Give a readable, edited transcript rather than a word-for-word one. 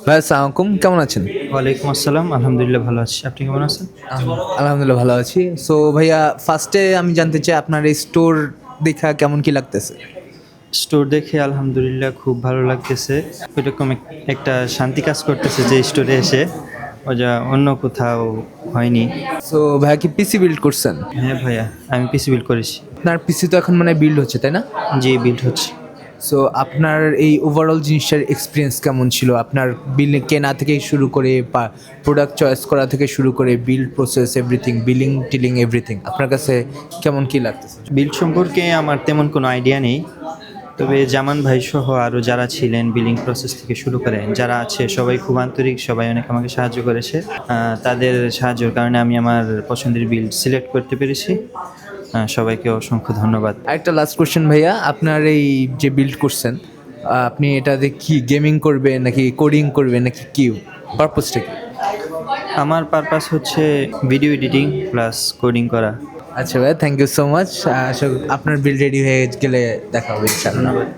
ভাই আসসালামু আলাইকুম, কেমন আছেন? ওয়ালাইকুম আসসালাম, আলহামদুলিল্লাহ ভালো আছি। আপনি কেমন আছেন? আলহামদুলিল্লাহ ভালো আছি। সো ভাইয়া, ফার্স্টে আমি জানতে চাই আপনার এই স্টোর দেখা কেমন কি লাগতেছে? স্টোর দেখে আলহামদুলিল্লাহ খুব ভালো লাগতেছে। ওইরকম একটা শান্তি কাজ করতেছে যে স্টোরে এসে, ও যা অন্য কোথাও হয়নি। সো ভাইয়া কি পিসি বিল্ড করছেন? হ্যাঁ ভাইয়া, আমি পিসি বিল্ড করেছি। আপনার পিসি তো এখন মানে বিল্ড হচ্ছে, তাই না? জি, বিল্ড হচ্ছে। সো আপনার এই ওভারঅল জিনিসটার এক্সপিরিয়েন্স কেমন ছিল? আপনার বিল কেনা থেকে শুরু করে বা প্রোডাক্ট চয়েস করা থেকে শুরু করে বিল্ড প্রসেস এভরিথিং, বিলিং টিলিং এভরিথিং আপনার কাছে কেমন কি লাগতেছে? বিল্ড সম্পর্কে আমার তেমন কোনো আইডিয়া নেই, তবে জামান ভাই সহ আরও যারা ছিলেন বিলিং প্রসেস থেকে শুরু করে যারা আছে সবাই খুব আন্তরিক, সবাই অনেক আমাকে সাহায্য করেছে। তাদের সাহায্যের কারণে আমি আমার পছন্দের বিল্ড সিলেক্ট করতে পেরেছি। সবাইকে অসংখ্য ধন্যবাদ। আরেকটা লাস্ট কোশ্চেন ভাইয়া, আপনার এই যে বিল্ড করছেন, আপনি এটাতে কি গেমিং করবেন নাকি কোডিং করবেন নাকি কি পারপোজটা কি? আমার পারপাস হচ্ছে ভিডিও এডিটিং প্লাস কোডিং করা। আচ্ছা ভাই, থ্যাংক ইউ সো মাচ। আপনার বিল রেডি হয়ে গেলে দেখা হবে ইনশাআল্লাহ। ধন্যবাদ।